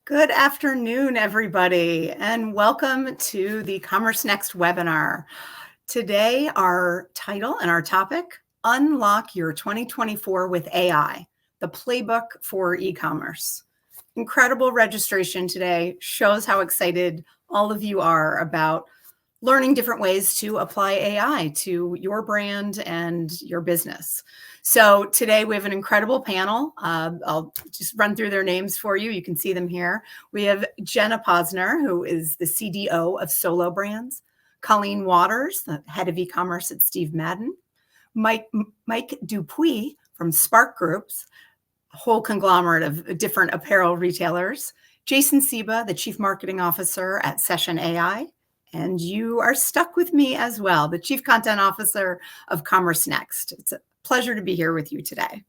Good afternoon, everybody, and welcome to the Commerce Next webinar. Today, our title and our topic, Unlock Your 2024 with AI, the Playbook for e-commerce. Incredible registration today, shows how excited all of you are about learning different ways to apply AI to your brand and your business. So today we have an incredible panel. I'll just run through their names for you. You can see them here. We have Jenna Posner, who is the CDO of Solo Brands. Colleen Waters, the head of e-commerce at Steve Madden. Mike Dupuis from SPARC Groups, a whole conglomerate of different apparel retailers. Jason Seeba, the chief marketing officer at Session AI. And you are stuck with me as well, the Chief Content Officer of Commerce Next. It's a pleasure to be here with you today.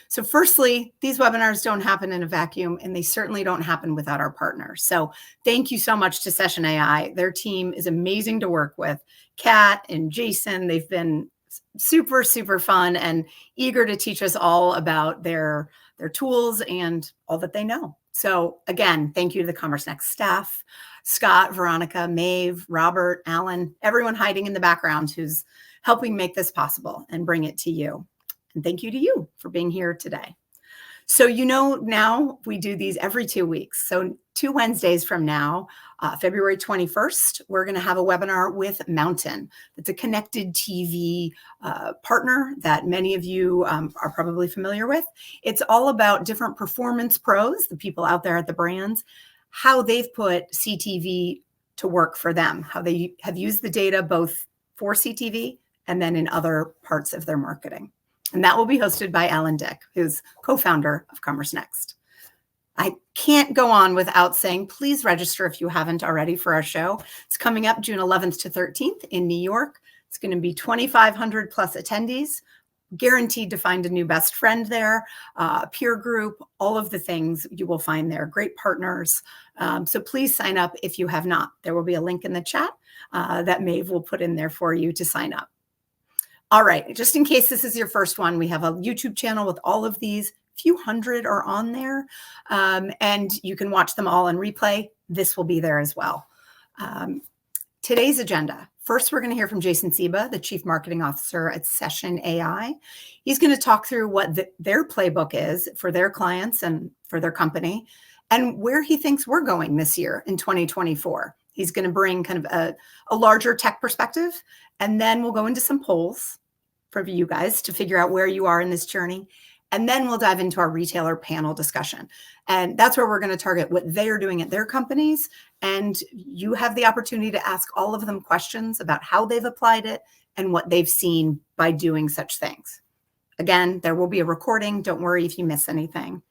So firstly, these webinars don't happen in a vacuum, and they certainly don't happen without our partners. So thank you so much to Session AI. Their team is amazing to work with. Kat and Jason, they've been super, super fun and eager to teach us all about their tools and all that they know. So again, thank you to the Commerce Next staff. Scott, Veronica, Maeve, Robert, Alan, everyone hiding in the background who's helping make this possible and bring it to you. And thank you to you for being here today. So now we do these every 2 weeks. So 2 Wednesdays from now, February 21st, we're going to have a webinar with Mountain. It's a connected TV partner that many of you are probably familiar with. It's all about different performance pros, the people out there at the brands, how they've put CTV to work for them, how they have used the data both for CTV and then in other parts of their marketing. And that will be hosted by Alan Dick, who's co-founder of Commerce Next. I can't go on without saying, please register if you haven't already for our show. It's coming up June 11th to 13th in New York. It's going to be 2,500 plus attendees, guaranteed to find a new best friend there, peer group, all of the things you will find there, great partners. So please sign up if you have not. There will be a link in the chat that Maeve will put in there for you to sign up. All right, just in case this is your first one, we have a YouTube channel with all of these. Few hundred are on there, and you can watch them all on replay. This will be there as well. Today's agenda. First, we're going to hear from Jason Seeba, the Chief Marketing Officer at Session AI. He's going to talk through what their playbook is for their clients and for their company, and where he thinks we're going this year in 2024. He's going to bring kind of a larger tech perspective, and then we'll go into some polls for you guys to figure out where you are in this journey. And then we'll dive into our retailer panel discussion. And that's where we're going to target what they are doing at their companies. And you have the opportunity to ask all of them questions about how they've applied it and what they've seen by doing such things. Again, there will be a recording. Don't worry if you miss anything.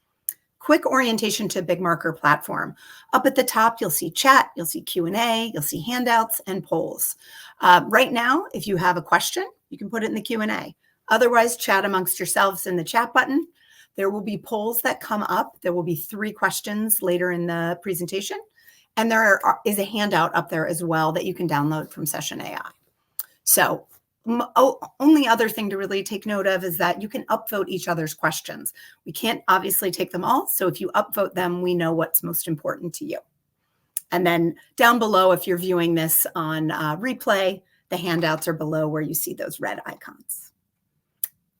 Quick orientation to Big Marker platform. Up at the top, you'll see chat, you'll see Q&A, you'll see handouts and polls. Right now, if you have a question, you can put it in the Q&A. Otherwise, chat amongst yourselves in the chat button. There will be polls that come up. There will be 3 questions later in the presentation. And there is a handout up there as well that you can download from Session AI. So only other thing to really take note of is that you can upvote each other's questions. We can't obviously take them all. So if you upvote them, we know what's most important to you. And then down below, if you're viewing this on replay, the handouts are below where you see those red icons.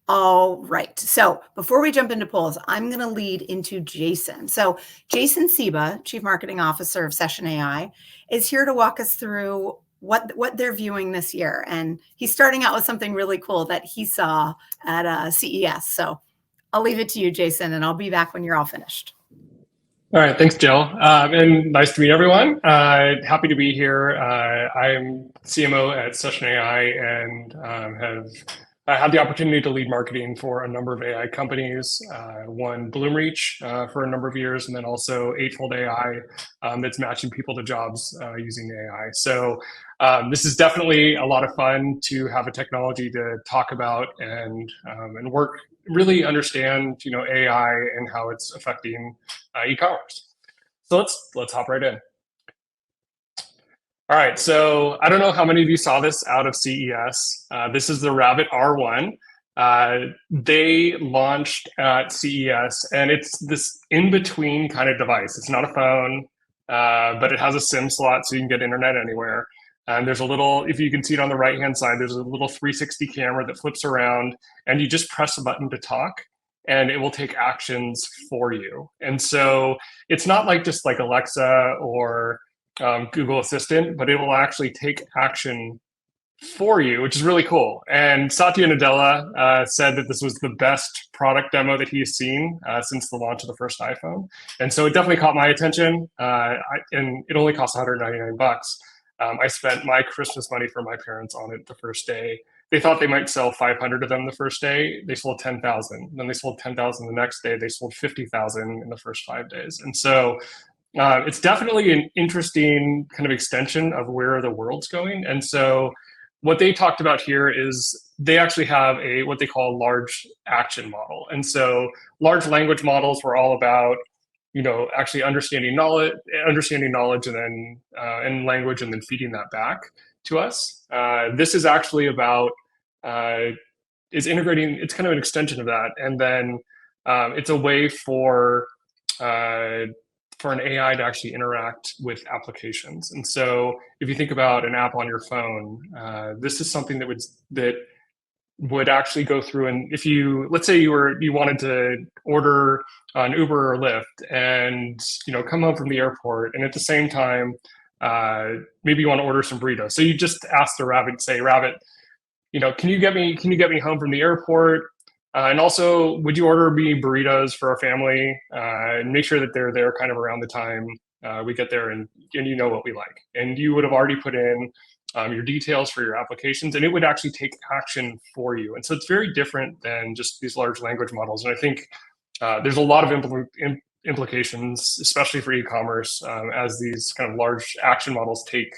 All right, so before we jump into polls, I'm going to lead into Jason. So Jason Seeba, Chief Marketing Officer of Session AI, is here to walk us through what they're viewing this year. And he's starting out with something really cool that he saw at CES. So I'll leave it to you, Jason, and I'll be back when you're all finished. All right, thanks, Jill. And nice to meet everyone. Happy to be here. I'm CMO at Session AI and I had the opportunity to lead marketing for a number of AI companies, one Bloomreach for a number of years, and then also Eightfold AI that's matching people to jobs using AI. So this is definitely a lot of fun to have a technology to talk about and work, really understand, AI and how it's affecting e-commerce. So let's hop right in. All right, so I don't know how many of you saw this out of CES. This is the Rabbit R1. They launched at CES, and it's this in-between kind of device. It's not a phone, but it has a SIM slot so you can get internet anywhere. And there's a little, if you can see it on the right-hand side, there's a little 360 camera that flips around, and you just press a button to talk, and it will take actions for you. And so it's not like just like Alexa or Google Assistant, but it will actually take action for you, which is really cool. And Satya Nadella said that this was the best product demo that he's seen since the launch of the first iPhone. And so it definitely caught my attention. And it only cost 199 bucks. I spent my Christmas money for my parents on it the first day. They thought they might sell 500 of them the first day. They sold 10,000. Then they sold 10,000 the next day. They sold 50,000 in the first 5 days. And so it's definitely an interesting kind of extension of where the world's going. And so what they talked about here is they actually have what they call a large action model. And so large language models were all about, actually understanding knowledge and then and language, and then feeding that back to us. This is actually about is integrating. It's kind of an extension of that, and then it's a way for an AI to actually interact with applications. And so if you think about an app on your phone, this is something that would actually go through. And if let's say you wanted to order an Uber or Lyft and, come home from the airport, and at the same time, maybe you want to order some burritos. So you just ask the rabbit, say, Rabbit, can you get me home from the airport? And also, would you order me burritos for our family, and make sure that they're there kind of around the time we get there, and you know what we like. And you would have already put in your details for your applications, and it would actually take action for you. And so it's very different than just these large language models. And I think there's a lot of implications, especially for e-commerce, as these kind of large action models take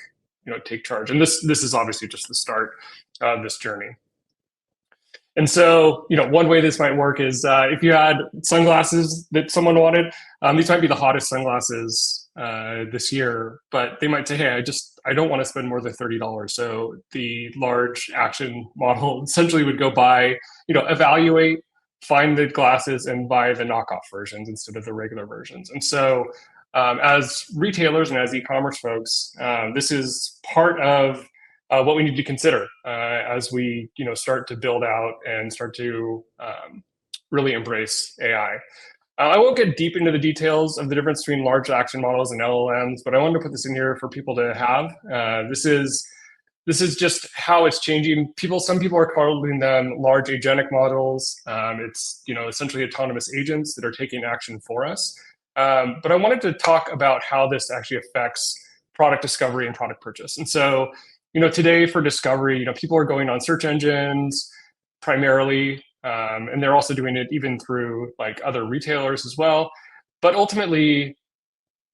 charge. And this is obviously just the start of this journey. And so, one way this might work is if you had sunglasses that someone wanted, these might be the hottest sunglasses this year, but they might say, hey, I don't want to spend more than $30. So the large action model essentially would go buy, evaluate, find the glasses, and buy the knockoff versions instead of the regular versions. And so as retailers and as e-commerce folks, this is part of what we need to consider as we start to build out and start to really embrace AI. I won't get deep into the details of the difference between large action models and LLMs, but I wanted to put this in here for people to have. This is just how it's changing. Some people are calling them large agentic models. It's essentially autonomous agents that are taking action for us. But I wanted to talk about how this actually affects product discovery and product purchase. And so today for discovery, people are going on search engines primarily, and they're also doing it even through like other retailers as well. But ultimately,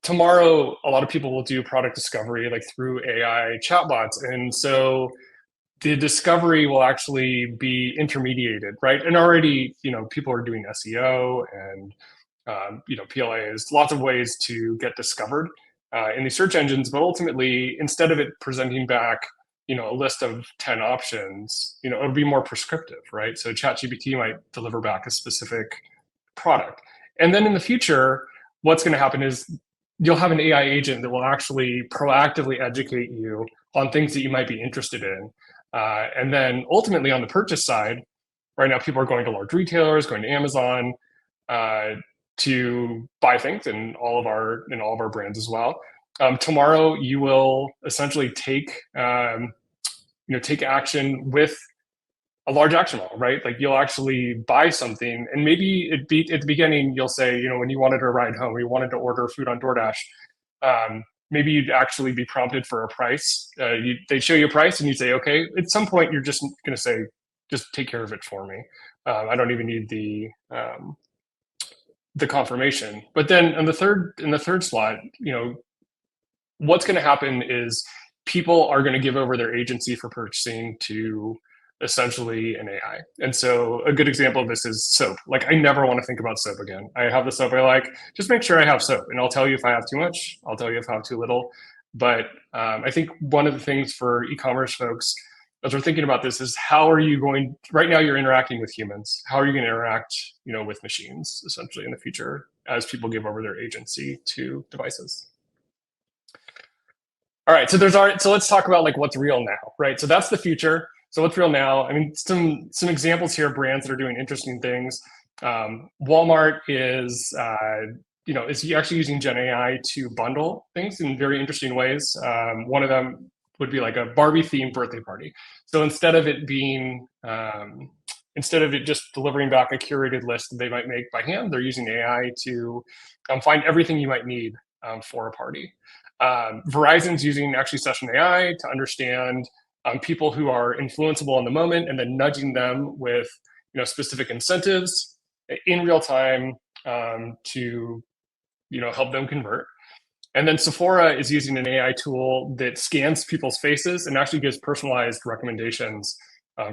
tomorrow, a lot of people will do product discovery like through AI chatbots. And so the discovery will actually be intermediated, right? And already, people are doing SEO and, PLAs, lots of ways to get discovered in these search engines. But ultimately, instead of it presenting back, a list of 10 options, it'll be more prescriptive, right? So ChatGPT might deliver back a specific product. And then in the future, what's going to happen is you'll have an AI agent that will actually proactively educate you on things that you might be interested in. And then ultimately on the purchase side, right now people are going to large retailers, going to Amazon to buy things, and all of our brands as well. Tomorrow you will essentially take action with a large action model, right? Like you'll actually buy something, and maybe at the beginning you'll say, when you wanted to ride home, or you wanted to order food on DoorDash, maybe you'd actually be prompted for a price. They'd show you a price, and you'd say, okay. At some point, you're just going to say, just take care of it for me. I don't even need the confirmation. But then in the third slot, what's going to happen is people are going to give over their agency for purchasing to essentially an AI. And so a good example of this is soap. Like I never want to think about soap again. I have the soap I like, just make sure I have soap, and I'll tell you if I have too much, I'll tell you if I have too little. But I think one of the things for e-commerce folks as we're thinking about this is how are you going, right now you're interacting with humans. How are you going to interact, with machines essentially in the future as people give over their agency to devices? All right, so let's talk about like what's real now, right? So that's the future. So what's real now? I mean, some examples here of brands that are doing interesting things. Walmart is is actually using Gen AI to bundle things in very interesting ways. One of them would be like a Barbie themed birthday party. So instead of it just delivering back a curated list that they might make by hand, they're using AI to find everything you might need for a party. Verizon's using actually Session AI to understand people who are influenceable in the moment and then nudging them with specific incentives in real time to help them convert. And then Sephora is using an AI tool that scans people's faces and actually gives personalized recommendations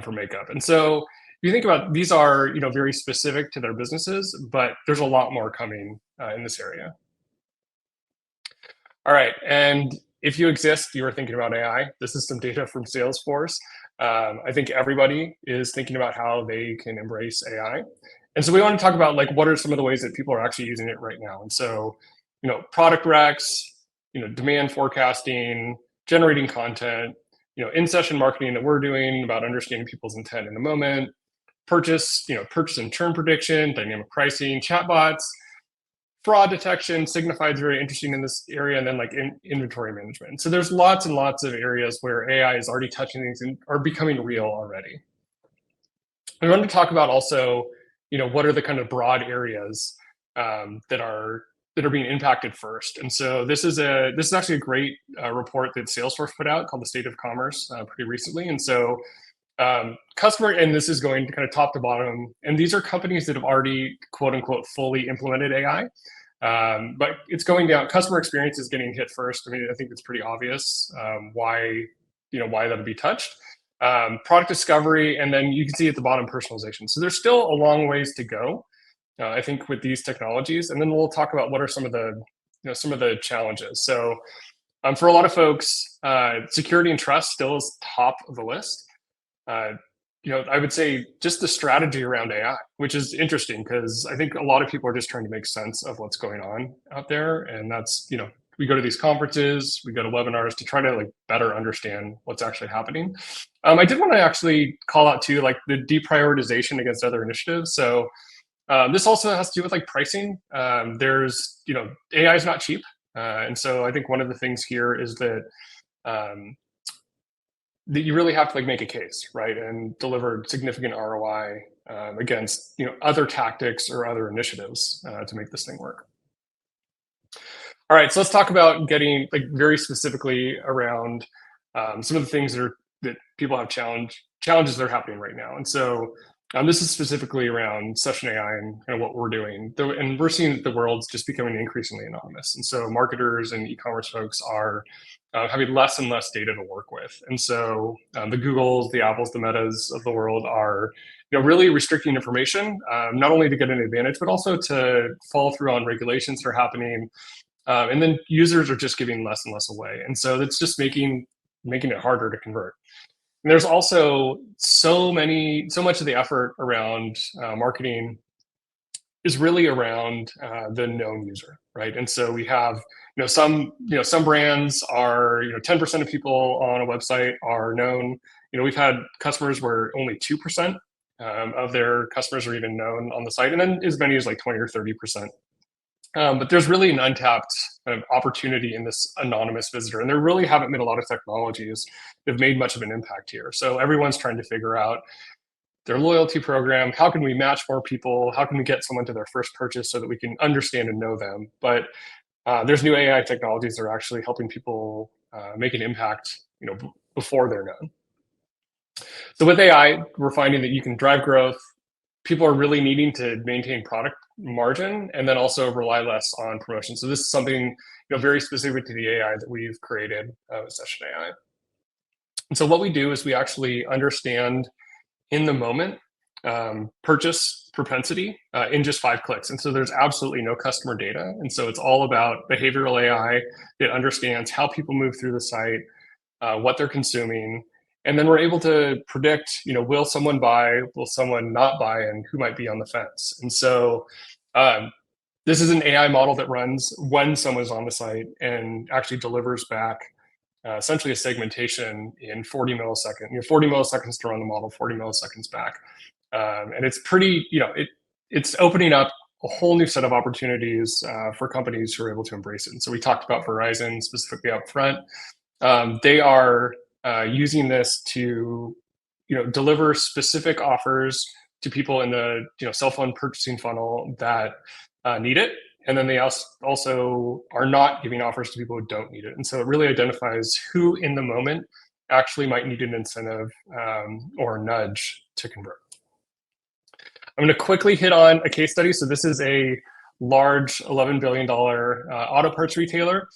for makeup. And so if you think about these are very specific to their businesses, but there's a lot more coming in this area. All right, and if you exist, you are thinking about AI. This is some data from Salesforce. I think everybody is thinking about how they can embrace AI. And so we want to talk about like what are some of the ways that people are actually using it right now. And so, product recs, demand forecasting, generating content, in-session marketing that we're doing about understanding people's intent in the moment, purchase and churn prediction, dynamic pricing, chatbots, fraud detection. Signify is very interesting in this area, and then like inventory management. So there's lots and lots of areas where AI is already touching things and are becoming real already. I wanted to talk about also, what are the kind of broad areas that are being impacted first. And so this is actually a great report that Salesforce put out called the State of Commerce pretty recently. And so customer, and this is going to kind of top to bottom, and these are companies that have already quote unquote fully implemented AI. But it's going down. Customer experience is getting hit first. I mean, I think it's pretty obvious why that would be touched. Product discovery, and then you can see at the bottom personalization. So there's still a long ways to go, I think, with these technologies. And then we'll talk about what are some of the challenges. So for a lot of folks, security and trust still is top of the list. I would say just the strategy around AI, which is interesting because I think a lot of people are just trying to make sense of what's going on out there. And that's, we go to these conferences, we go to webinars to try to like better understand what's actually happening. I did want to actually call out too, like the deprioritization against other initiatives. So this also has to do with like pricing. There's, AI is not cheap. And so I think one of the things here is that that you really have to like make a case, right, and deliver significant ROI against other tactics or other initiatives to make this thing work. All right, so let's talk about getting like very specifically around some of the things that people have challenges that are happening right now. And so this is specifically around Session AI and kind of what we're doing. And we're seeing that the world's just becoming increasingly anonymous. And so marketers and e-commerce folks are having less and less data to work with. And so the Googles, the Apples, the Metas of the world are really restricting information, not only to get an advantage, but also to follow through on regulations that are happening. And then users are just giving less and less away. And so that's just making it harder to convert. And there's also so much of the effort around marketing is really around the known user, right? And so we have some brands are 10% of people on a website are known. We've had customers where only 2% of their customers are even known on the site, and then as many as like 20 or 30%. But there's really an untapped kind of opportunity in this anonymous visitor, and there really haven't been a lot of technologies that have made much of an impact here. So everyone's trying to figure out their loyalty program. How can we match more people? How can we get someone to their first purchase so that we can understand and know them? But there's new AI technologies that are actually helping people make an impact, before they're known. So with AI, we're finding that you can drive growth. People are really needing to maintain product margin and then also rely less on promotion. So this is something very specific to the AI that we've created with Session AI. And so what we do is we actually understand in the moment purchase propensity in just 5 clicks. And so there's absolutely no customer data. And so it's all about behavioral AI that understands how people move through the site, what they're consuming. And then we're able to predict, will someone buy, will someone not buy, and who might be on the fence. And so this is an AI model that runs when someone's on the site and actually delivers back essentially a segmentation in 40 milliseconds. 40 milliseconds to run the model, 40 milliseconds back. And it's pretty, it's opening up a whole new set of opportunities for companies who are able to embrace it. And so we talked about Verizon specifically up front. They are using this to, deliver specific offers to people in the cell phone purchasing funnel that need it, and then they also are not giving offers to people who don't need it. And so it really identifies who in the moment actually might need an incentive or a nudge to convert. I'm going to quickly hit on a case study. So this is a large $11 billion auto parts retailer.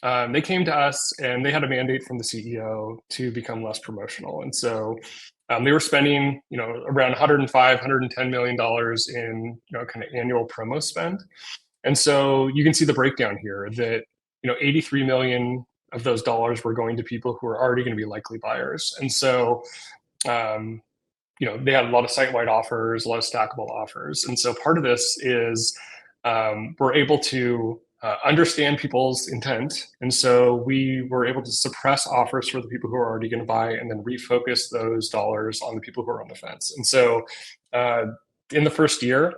They came to us and they had a mandate from the CEO to become less promotional. And so they were spending, around $105, $110 million in, kind of annual promo spend. And so you can see the breakdown here that, 83 million of those dollars were going to people who are already going to be likely buyers. And so, they had a lot of site-wide offers, a lot of stackable offers. And so part of this is we're able to understand people's intent. And so we were able to suppress offers for the people who are already going to buy and then refocus those dollars on the people who are on the fence. And so in the first year,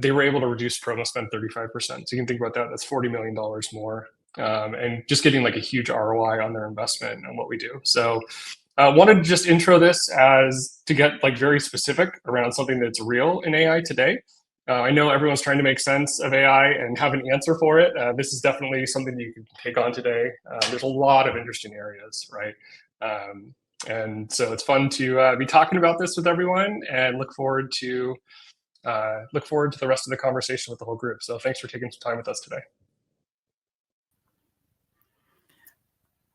they were able to reduce promo spend 35%. So you can think about that. That's $40 million more. And just getting like a huge ROI on their investment and what we do. So wanted to just intro this as to get like very specific around something that's real in AI today. I know everyone's trying to make sense of AI and have an answer for it. This is definitely something you can take on today. There's a lot of interesting areas, right? And so it's fun to be talking about this with everyone, and look forward to the rest of the conversation with the whole group. So thanks for taking some time with us today.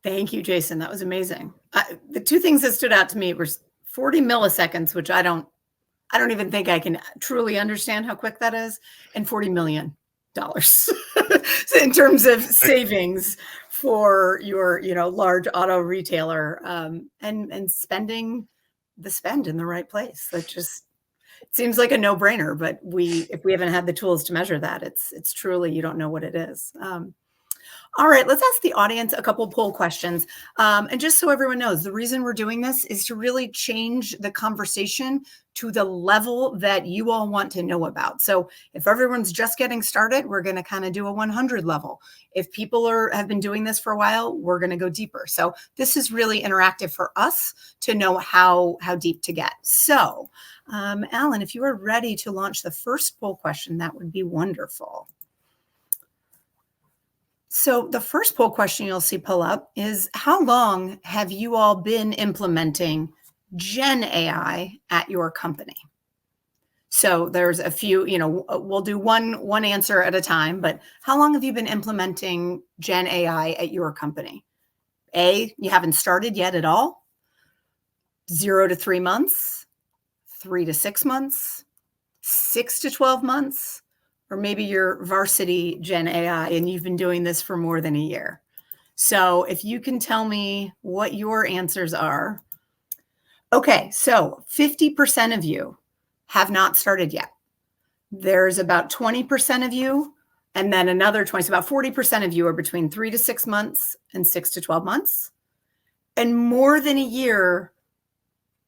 Thank you, Jason. That was amazing. The two things that stood out to me were 40 milliseconds, which I don't even think I can truly understand how quick that is, and $40 million so in terms of savings for your, large auto retailer, and spending the spend in the right place. That just seems like a no-brainer, but if we haven't had the tools to measure that, it's truly, you don't know what it is. All right, let's ask the audience a couple poll questions. And just so everyone knows, the reason we're doing this is to really change the conversation to the level that you all want to know about. So if everyone's just getting started, we're going to kind of do a 100 level. If people have been doing this for a while, we're going to go deeper. So this is really interactive for us to know how deep to get. So Alan, if you are ready to launch the first poll question, that would be wonderful. So the first poll question you'll see pull up is, how long have you all been implementing Gen AI at your company? So there's a few, we'll do one answer at a time, but how long have you been implementing Gen AI at your company? A, you haven't started yet at all. 0 to 3 months, 3 to 6 months, 6 to 12 months, or maybe you're varsity Gen AI and you've been doing this for more than a year. So if you can tell me what your answers are. Okay, so 50% of you have not started yet. There's about 20% of you, and then another 20, so about 40% of you are between 3 to 6 months and 6 to 12 months. And more than a year,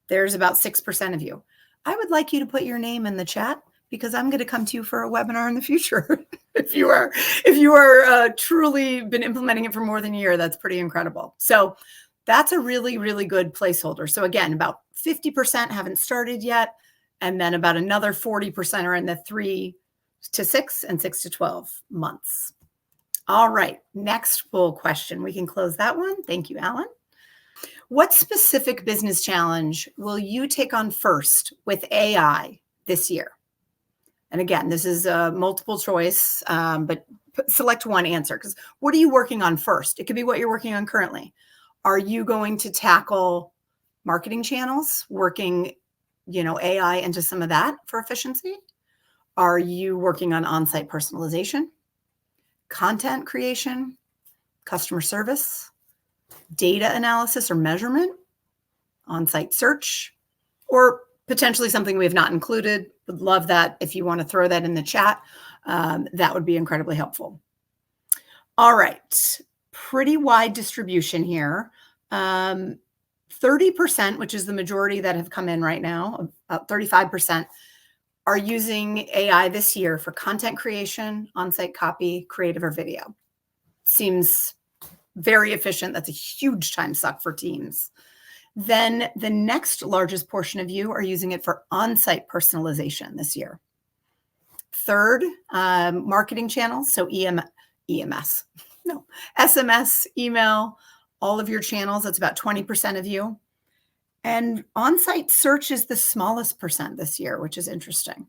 there's about 6% of you. I would like you to put your name in the chat, because I'm going to come to you for a webinar in the future. If you are truly been implementing it for more than a year, that's pretty incredible. So that's a really, really good placeholder. So again, about 50% haven't started yet. And then about another 40% are in the 3 to 6 and 6 to 12 months. All right, next poll question. We can close that one. Thank you, Alan. What specific business challenge will you take on first with AI this year? And again, this is a multiple choice, but select one answer, because what are you working on first? It could be what you're working on currently. Are you going to tackle marketing channels, working, AI into some of that for efficiency? Are you working on on-site personalization, content creation, customer service, data analysis or measurement, on-site search, or potentially something we have not included. Would love that if you want to throw that in the chat. That would be incredibly helpful. All right, pretty wide distribution here. 30%, which is the majority that have come in right now, about 35%, are using AI this year for content creation, on-site copy, creative, or video. Seems very efficient. That's a huge time suck for teams. Then the next largest portion of you are using it for on-site personalization this year. Third, marketing channels, so SMS, email, all of your channels. That's about 20% of you. And on-site search is the smallest percent this year, which is interesting.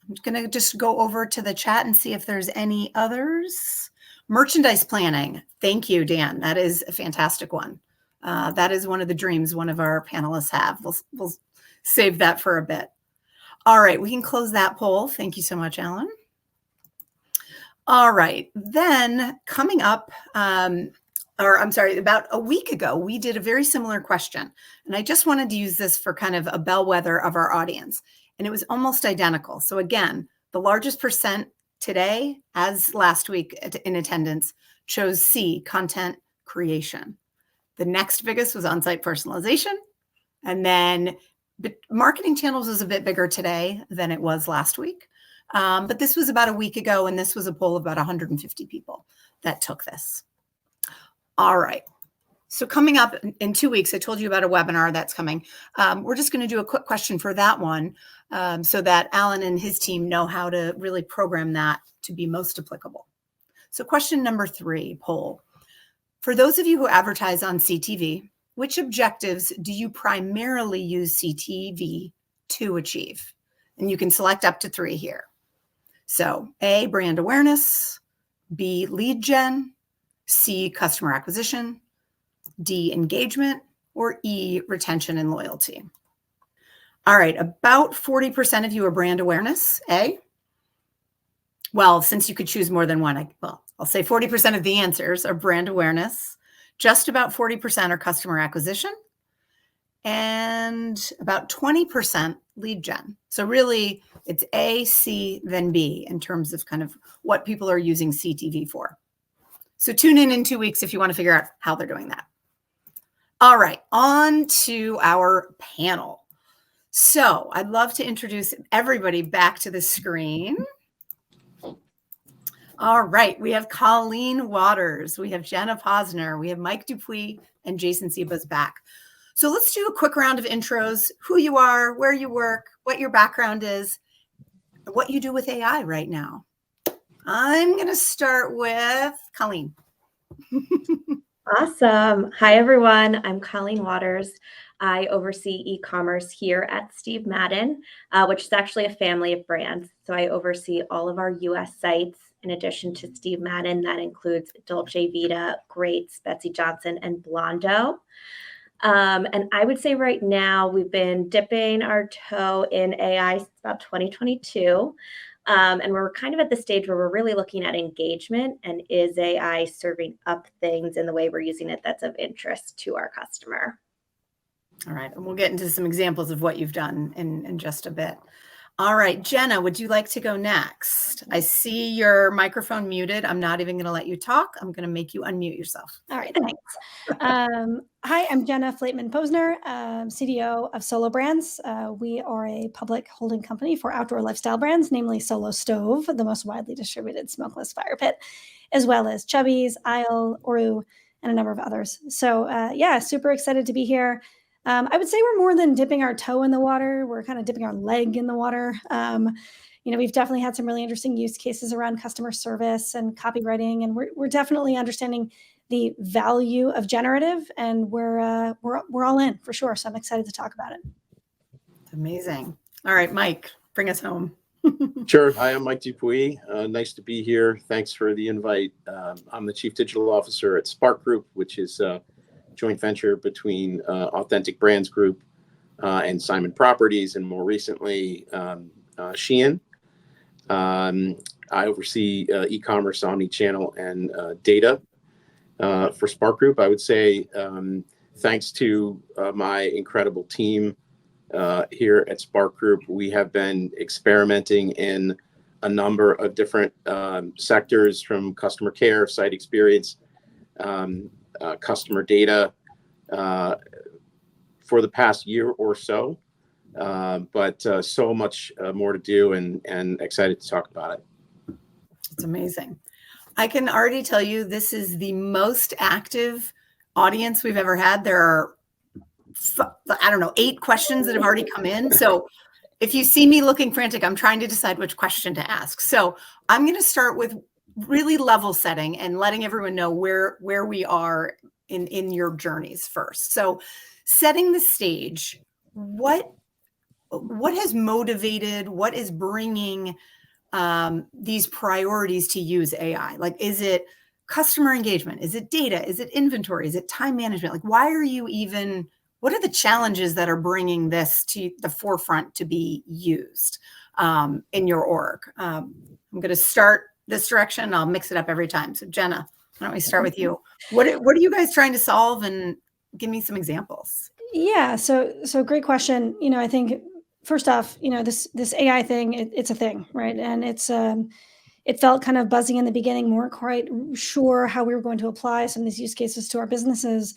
I'm going to just go over to the chat and see if there's any others. Merchandise planning. Thank you, Dan. That is a fantastic one. That is one of the dreams one of our panelists have. We'll save that for a bit. All right, we can close that poll. Thank you so much, Alan. All right, then coming up, about a week ago, we did a very similar question. And I just wanted to use this for kind of a bellwether of our audience. And it was almost identical. So again, the largest percent today, as last week in attendance, chose C, content creation. The next biggest was on-site personalization. And then marketing channels was a bit bigger today than it was last week. But this was about a week ago, and this was a poll of about 150 people that took this. All right. So coming up in 2 weeks, I told you about a webinar that's coming. We're just going to do a quick question for that one so that Alan and his team know how to really program that to be most applicable. So question number 3, poll. For those of you who advertise on CTV, which objectives do you primarily use CTV to achieve? And you can select up to 3 here. So A, brand awareness, B, lead gen, C, customer acquisition, D, engagement, or E, retention and loyalty. All right, about 40% of you are brand awareness, A. Well, since you could choose more than one, I'll say 40% of the answers are brand awareness. Just about 40% are customer acquisition. And about 20% lead gen. So really, it's A, C, then B in terms of kind of what people are using CTV for. So tune in 2 weeks if you want to figure out how they're doing that. All right, on to our panel. So I'd love to introduce everybody back to the screen. All right, we have Colleen Waters, we have Jenna Posner, we have Mike Dupuis, and Jason Seeba's back. So let's do a quick round of intros, who you are, where you work, what your background is, what you do with AI right now. I'm going to start with Colleen. Awesome. Hi, everyone. I'm Colleen Waters. I oversee e-commerce here at Steve Madden, which is actually a family of brands. So I oversee all of our U.S. sites. In addition to Steve Madden, that includes Dolce Vita, Greats, Betsy Johnson, and Blondo. And I would say right now we've been dipping our toe in AI since about 2022. And we're kind of at the stage where we're really looking at engagement and is AI serving up things in the way we're using it that's of interest to our customer. All right, and we'll get into some examples of what you've done in just a bit. All right, Jenna, would you like to go next? I see your microphone muted. I'm not even going to let you talk. I'm going to make you unmute yourself. All right, thanks. Hi, I'm Jenna Posner, CDO of Solo Brands. We are a public holding company for outdoor lifestyle brands, namely Solo Stove, the most widely distributed smokeless fire pit, as well as Chubby's, Isle, Oru, and a number of others. So yeah, super excited to be here. I would say we're more than dipping our toe in the water. We're kind of dipping our leg in the water. We've definitely had some really interesting use cases around customer service and copywriting, and we're definitely understanding the value of generative, and we're all in for sure. So I'm excited to talk about it. Amazing. All right, Mike, bring us home. Sure. Hi, I'm Mike Dupuis. Nice to be here. Thanks for the invite. I'm the Chief Digital Officer at SPARC Group, which is joint venture between Authentic Brands Group and Simon Properties, and more recently, Shein. I oversee e-commerce, omni-channel, and data for SPARC Group. I would say thanks to my incredible team here at SPARC Group, we have been experimenting in a number of different sectors, from customer care, site experience, customer data, for the past year or so. But so much more to do, and excited to talk about it. It's amazing. I can already tell you this is the most active audience we've ever had. There are, I don't know, 8 questions that have already come in. So if you see me looking frantic, I'm trying to decide which question to ask. So I'm going to start with really level setting and letting everyone know where we are in your journeys first. So setting the stage, what has motivated, what is bringing these priorities to use AI? Like, is it customer engagement? Is it data? Is it inventory? Is it time management? Like, why are you even, what are the challenges that are bringing this to the forefront to be used in your org? I'm going to start this direction. I'll mix it up every time. So Jenna, why don't we start with you? What are you guys trying to solve, and give me some examples? Yeah, so great question. I think first off, this AI thing, it's a thing, right? And it felt kind of buzzy in the beginning. We weren't quite sure how we were going to apply some of these use cases to our businesses.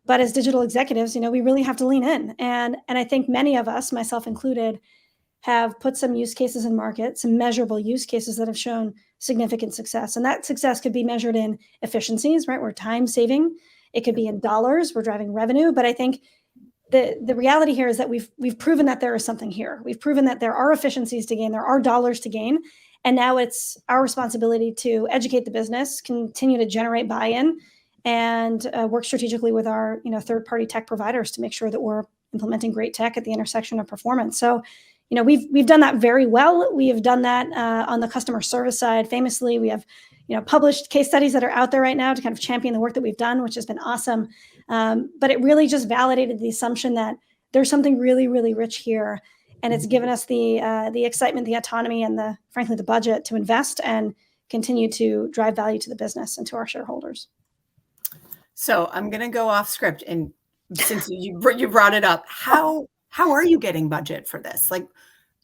But as digital executives, we really have to lean in. And I think many of us, myself included, have put some use cases in market, some measurable use cases that have shown significant success. And that success could be measured in efficiencies, right? We're time saving. It could be in dollars. We're driving revenue. But I think the reality here is that we've proven that there is something here. We've proven that there are efficiencies to gain. There are dollars to gain. And now it's our responsibility to educate the business, continue to generate buy-in, and work strategically with our third-party tech providers to make sure that we're implementing great tech at the intersection of performance. So, we've done that very well. We have done that on the customer service side. Famously, we have published case studies that are out there right now to kind of champion the work that we've done, which has been awesome. But it really just validated the assumption that there's something really, really rich here, and it's given us the excitement, the autonomy, and frankly the budget to invest and continue to drive value to the business and to our shareholders. So I'm going to go off script, and since you brought it up, how are you getting budget for this? Like,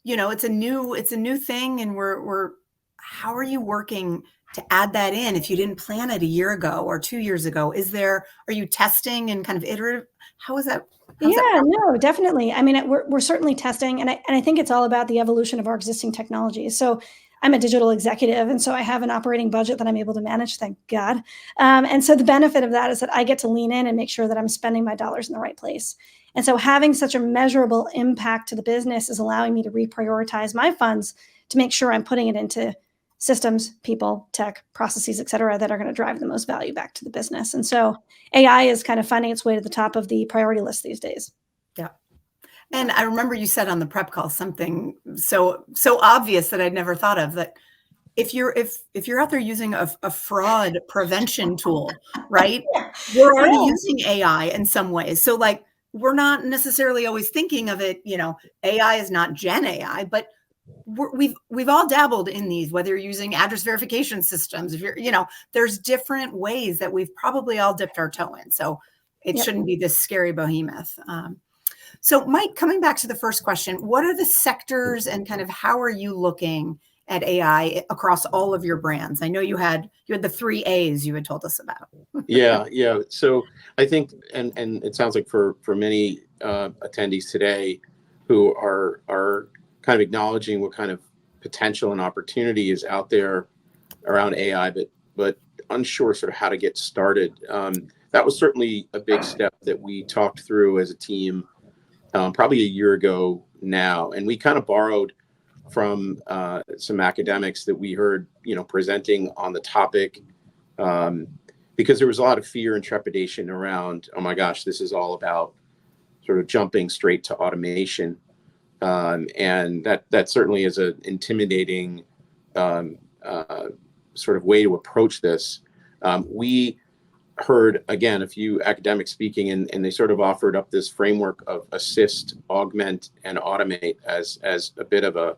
it's a new thing, and we're how are you working to add that in if you didn't plan it a year ago or 2 years ago? Are you testing and kind of iterative? How is that? No, definitely. I mean, we're certainly testing, and I think it's all about the evolution of our existing technologies. So I'm a digital executive, and so I have an operating budget that I'm able to manage, thank God. And so the benefit of that is that I get to lean in and make sure that I'm spending my dollars in the right place. And so having such a measurable impact to the business is allowing me to reprioritize my funds to make sure I'm putting it into systems, people, tech, processes, et cetera, that are going to drive the most value back to the business. And so AI is kind of finding its way to the top of the priority list these days. Yeah. And I remember you said on the prep call something so obvious that I'd never thought of, that if you're out there using a fraud prevention tool, right? We're already using AI in some ways. So like, we're not necessarily always thinking of it, AI is not Gen AI, but we've all dabbled in these, whether you're using address verification systems, if you're, there's different ways that we've probably all dipped our toe in. So it shouldn't be this scary behemoth. So Mike, coming back to the first question, what are the sectors and kind of how are you looking at AI across all of your brands? I know you had the 3 A's you had told us about. Yeah. So I think, and it sounds like for many attendees today who are kind of acknowledging what kind of potential and opportunity is out there around AI, but unsure sort of how to get started. That was certainly a big step that we talked through as a team probably a year ago now, and we kind of borrowed from some academics that we heard, presenting on the topic, because there was a lot of fear and trepidation around, oh my gosh, this is all about sort of jumping straight to automation. And that certainly is an intimidating sort of way to approach this. We heard, again, a few academics speaking, and they sort of offered up this framework of assist, augment, and automate as a bit of a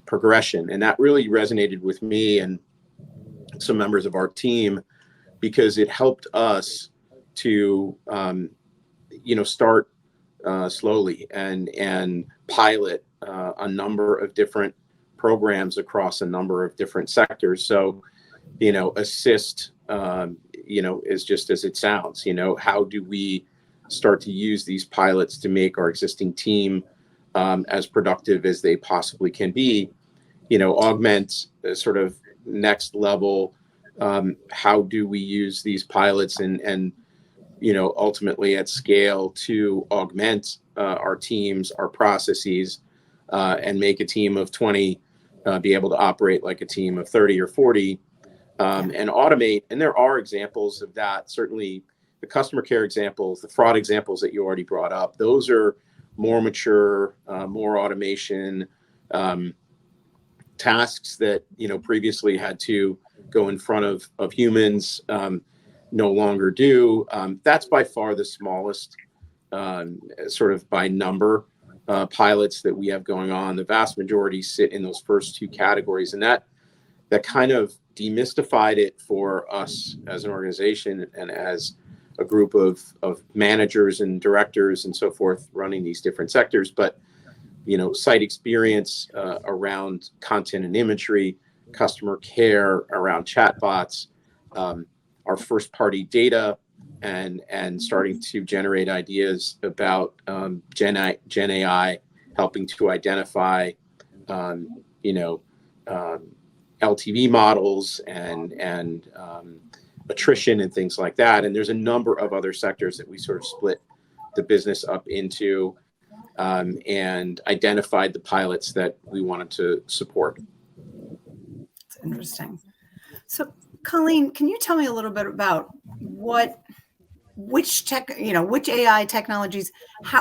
progression. And that really resonated with me and some members of our team, because it helped us to, start slowly and pilot a number of different programs across a number of different sectors. So, assist, is just as it sounds. How do we start to use these pilots to make our existing team as productive as they possibly can be, augment the sort of next level. How do we use these pilots and ultimately at scale to augment our teams, our processes, and make a team of 20 be able to operate like a team of 30 or 40, and automate. And there are examples of that. Certainly the customer care examples, the fraud examples that you already brought up, those are more mature, more automation tasks that, previously had to go in front of humans, no longer do. That's by far the smallest, sort of by number, pilots that we have going on. The vast majority sit in those first two categories, and that kind of demystified it for us as an organization and as a group of managers and directors and so forth running these different sectors. But site experience around content and imagery, customer care around chatbots, our first party data, and starting to generate ideas about Gen AI, helping to identify LTV models and attrition and things like that. And there's a number of other sectors that we sort of split the business up into, and identified the pilots that we wanted to support. That's interesting. So, Colleen, can you tell me a little bit about which AI technologies,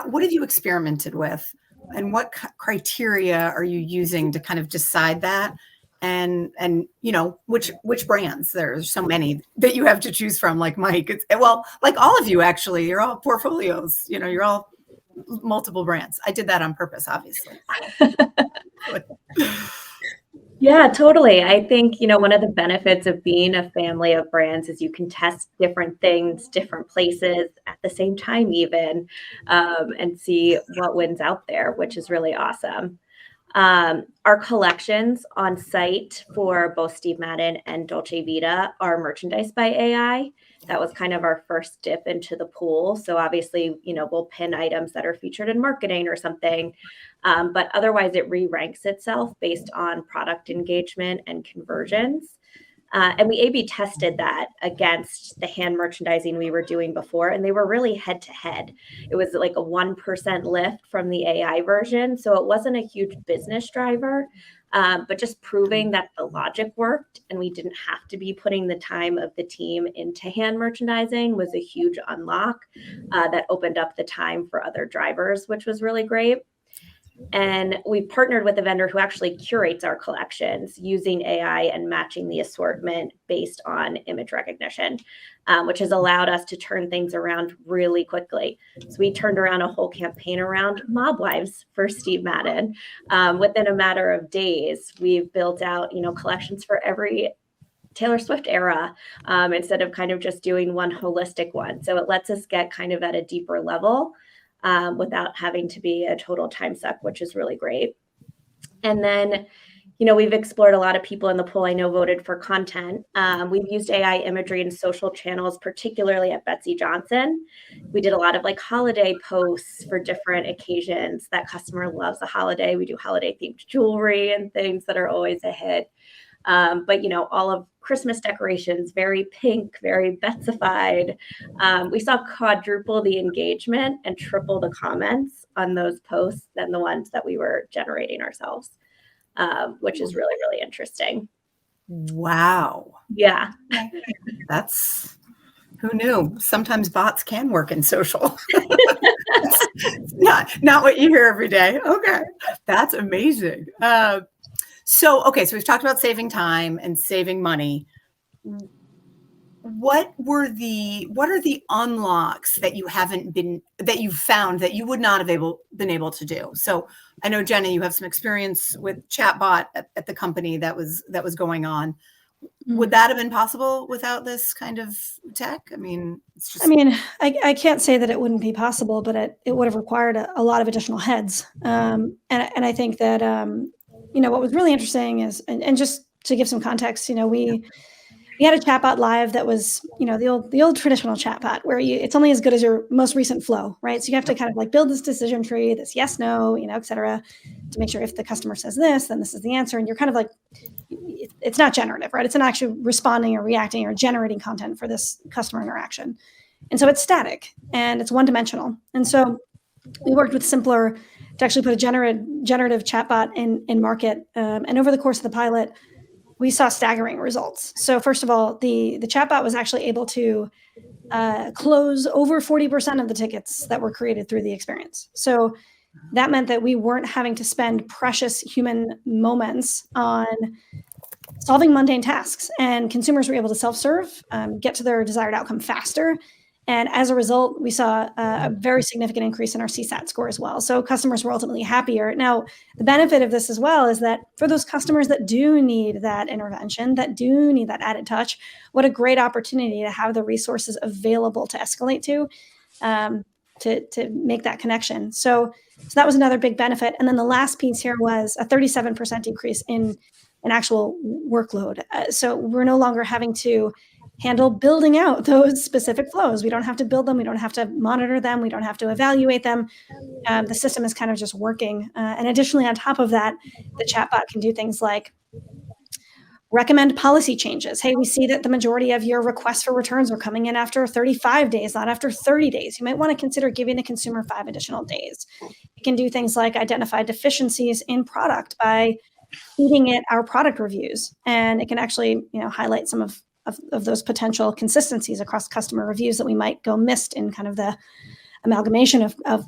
what have you experimented with, and what criteria are you using to kind of decide that? And which brands? There's so many that you have to choose from, like Mike. Like all of you, actually, you're all portfolios, you're all multiple brands. I did that on purpose, obviously. Yeah, totally. I think, one of the benefits of being a family of brands is you can test different things, different places at the same time even, and see what wins out there, which is really awesome. Our collections on site for both Steve Madden and Dolce Vita are merchandised by AI. That was kind of our first dip into the pool. So obviously, we'll pin items that are featured in marketing or something. But otherwise, it re-ranks itself based on product engagement and conversions. And we A/B tested that against the hand merchandising we were doing before, and they were really head to head. It was like a 1% lift from the AI version. So it wasn't a huge business driver, but just proving that the logic worked and we didn't have to be putting the time of the team into hand merchandising was a huge unlock that opened up the time for other drivers, which was really great. And we've partnered with a vendor who actually curates our collections using AI and matching the assortment based on image recognition, which has allowed us to turn things around really quickly. So we turned around a whole campaign around mob wives for Steve Madden. Within a matter of days, we've built out, collections for every Taylor Swift era, instead of kind of just doing one holistic one. So it lets us get kind of at a deeper level, without having to be a total time suck, which is really great. And then, we've explored a lot of people in the poll I know voted for content. We've used AI imagery in social channels, particularly at Betsy Johnson. We did a lot of like holiday posts for different occasions. That customer loves a holiday. We do holiday themed jewelry and things that are always a hit. But all of Christmas decorations, very pink, very Betsified. We saw quadruple the engagement and triple the comments on those posts than the ones that we were generating ourselves, which is really, really interesting. Wow. Yeah. That's, who knew? Sometimes bots can work in social. not what you hear every day. Okay. That's amazing. So we've talked about saving time and saving money. What are the unlocks that you found that you would not have been able to do? So I know, Jenna, you have some experience with chatbot at the company that was going on. Would that have been possible without this kind of tech? I mean, it's just. I mean, I can't say that it wouldn't be possible, but it would have required a lot of additional heads. And I think that, what was really interesting is, and just to give some context, we had a chatbot live that was, the old traditional chatbot where it's only as good as your most recent flow, right? So you have to kind of like build this decision tree, this yes, no, et cetera, to make sure if the customer says this, then this is the answer. And you're kind of like, it's not generative, right? It's not actually responding or reacting or generating content for this customer interaction. And so it's static and it's one-dimensional. And so we worked with Simpler to actually put a generative chatbot in market. And over the course of the pilot, we saw staggering results. So first of all, the chatbot was actually able to close over 40% of the tickets that were created through the experience. So that meant that we weren't having to spend precious human moments on solving mundane tasks, and consumers were able to self-serve, get to their desired outcome faster. And as a result, we saw a very significant increase in our CSAT score as well. So customers were ultimately happier. Now, the benefit of this as well is that for those customers that do need that intervention, that do need that added touch, what a great opportunity to have the resources available to escalate to make that connection. So that was another big benefit. And then the last piece here was a 37% decrease in actual workload. So we're no longer having to handle building out those specific flows. We don't have to build them. We don't have to monitor them. We don't have to evaluate them. The system is kind of just working. And additionally, on top of that, the chatbot can do things like recommend policy changes. Hey, we see that the majority of your requests for returns are coming in after 35 days, not after 30 days. You might want to consider giving the consumer 5 additional days. It can do things like identify deficiencies in product by feeding it our product reviews. And it can actually, highlight some of those potential consistencies across customer reviews that we might go missed in kind of the amalgamation of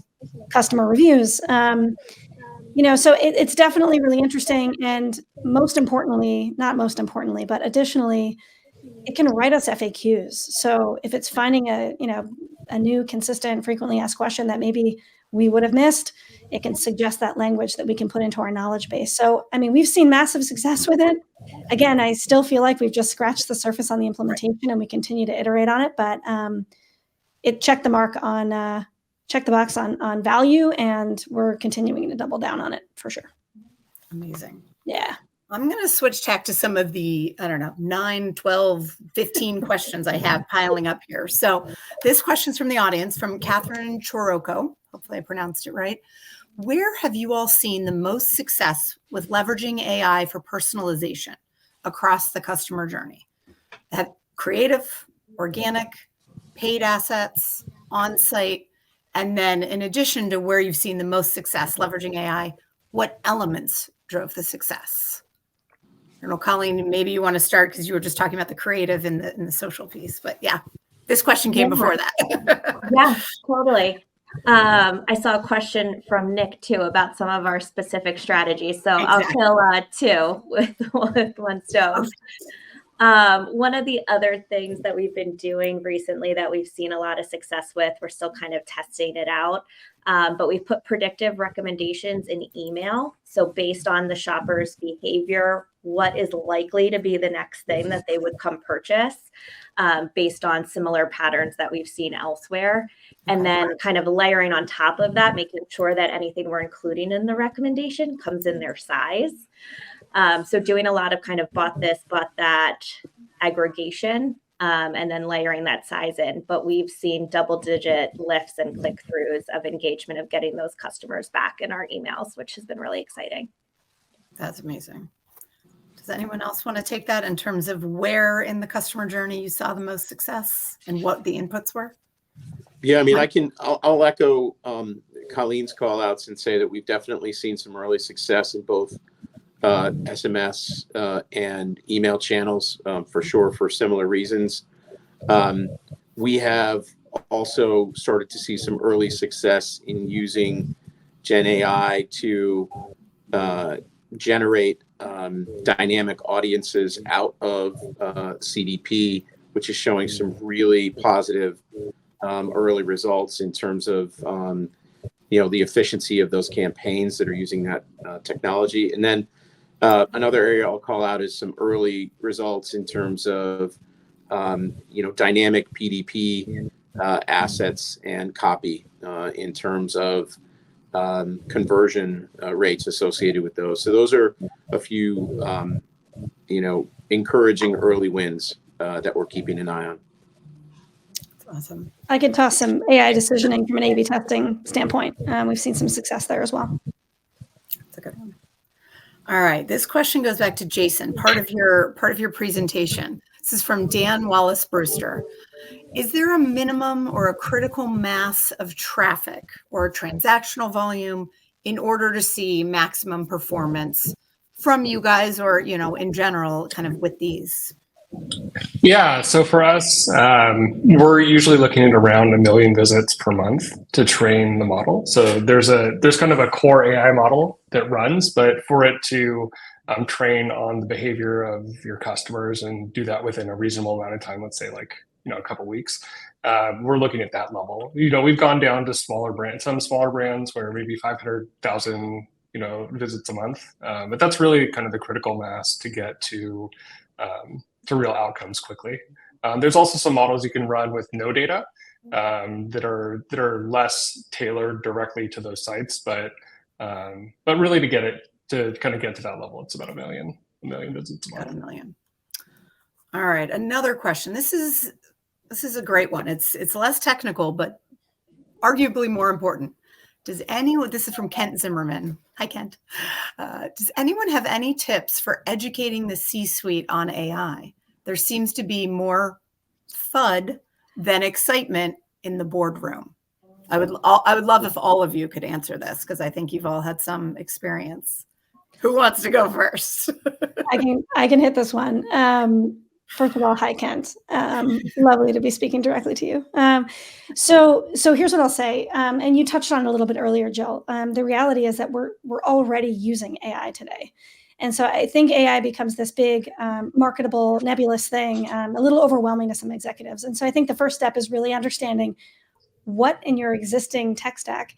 customer reviews. So it's definitely really interesting. And most importantly, not most importantly, but additionally, it can write us FAQs. So if it's finding a new, consistent, frequently asked question that maybe we would have missed, it can suggest that language that we can put into our knowledge base. So, we've seen massive success with it. Again, I still feel like we've just scratched the surface on the implementation and we continue to iterate on it, but it checked the box on value, and we're continuing to double down on it for sure. Amazing. Yeah. I'm going to switch tack to some of the, 9, 12, 15 questions I have piling up here. So this question's from the audience, from Catherine Choroko. Hopefully I pronounced it right. Where have you all seen the most success with leveraging AI for personalization across the customer journey? Have creative, organic, paid assets, on-site, and then in addition to where you've seen the most success leveraging AI, what elements drove the success? I don't know, Colleen, maybe you want to start because you were just talking about the creative and the social piece, but yeah, this question came before that. Yeah, totally. I saw a question from Nick too about some of our specific strategies. So exactly. I'll kill 2 with one stone. One of the other things that we've been doing recently that we've seen a lot of success with, we're still kind of testing it out, but we've put predictive recommendations in email. So based on the shopper's behavior, what is likely to be the next thing that they would come purchase, based on similar patterns that we've seen elsewhere. And then kind of layering on top of that, making sure that anything we're including in the recommendation comes in their size. So doing a lot of kind of bought this, bought that aggregation, and then layering that size in. But we've seen double-digit lifts and click-throughs of engagement of getting those customers back in our emails, which has been really exciting. That's amazing. Does anyone else want to take that in terms of where in the customer journey you saw the most success and what the inputs were? Yeah, I'll echo Colleen's call outs and say that we've definitely seen some early success in both SMS and email channels, for sure, for similar reasons. We have also started to see some early success in using Gen AI to generate dynamic audiences out of CDP, which is showing some really positive early results in terms of the efficiency of those campaigns that are using that technology. And then Another area I'll call out is some early results in terms of dynamic PDP assets and copy in terms of conversion rates associated with those. So those are a few encouraging early wins that we're keeping an eye on. Awesome. I could toss some AI decisioning from an A/B testing standpoint. We've seen some success there as well. That's a good one. All right, this question goes back to Jason, part of your presentation. This is from Dan Wallace Brewster. Is there a minimum or a critical mass of traffic or transactional volume in order to see maximum performance from you guys, or in general, kind of with these? Yeah, so for us, we're usually looking at around 1 million visits per month to train the model. So there's kind of a core AI model that runs, but for it to train on the behavior of your customers and do that within a reasonable amount of time, let's say like a couple weeks, we're looking at that level. We've gone down to some smaller brands where maybe 500,000 visits a month, but that's really kind of the critical mass to get to real outcomes quickly. There's also some models you can run with no data that are less tailored directly to those sites, but really to kind of get to that level, it's about 1 million visits a month. About 1 million. All right, another question. This is a great one. It's less technical, but arguably more important. This is from Kent Zimmerman. Hi, Kent. Does anyone have any tips for educating the C-suite on AI? There seems to be more FUD than excitement in the boardroom. I would love if all of you could answer this, because I think you've all had some experience. Who wants to go first? I can hit this one. First of all, hi, Kent. Lovely to be speaking directly to you. So here's what I'll say. And you touched on it a little bit earlier, Jill. The reality is that we're already using AI today. And so I think AI becomes this big, marketable, nebulous thing, a little overwhelming to some executives. And so I think the first step is really understanding what in your existing tech stack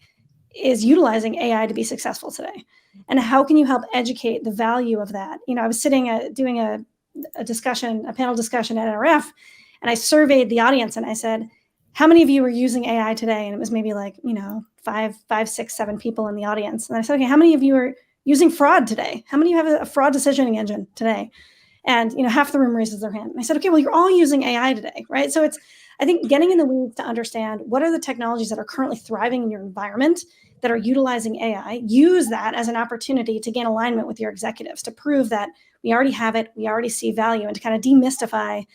is utilizing AI to be successful today. And how can you help educate the value of that? I was sitting doing a panel discussion at NRF, and I surveyed the audience and I said, how many of you are using AI today? And it was maybe like, 5, 6, 7 people in the audience. And I said, okay, how many of you are using fraud today? How many of you have a fraud decisioning engine today? And, half the room raises their hand. And I said, okay, well, you're all using AI today, right? So I think getting in the weeds to understand what are the technologies that are currently thriving in your environment that are utilizing AI, use that as an opportunity to gain alignment with your executives, to prove that we already have it, we already see value, and to kind of demystify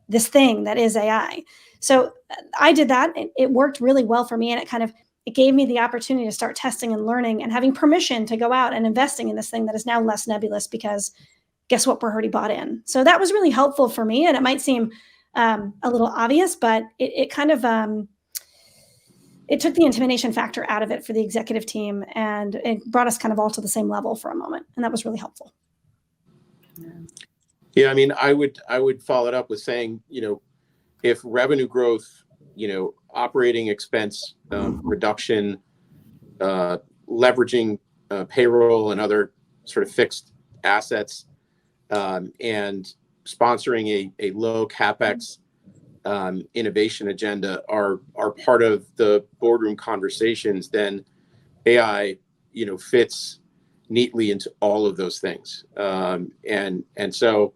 this thing that is AI. So I did that. It worked really well for me, and it gave me the opportunity to start testing and learning and having permission to go out and investing in this thing that is now less nebulous, because guess what, we're already bought in. So that was really helpful for me, and it might seem a little obvious, but it kind of it took the intimidation factor out of it for the executive team, and it brought us kind of all to the same level for a moment, and that was really helpful. Yeah, I mean, I would follow it up with saying, if revenue growth, operating expense reduction, leveraging payroll and other sort of fixed assets, and sponsoring a low capex innovation agenda are part of the boardroom conversations, then AI, fits neatly into all of those things. And so,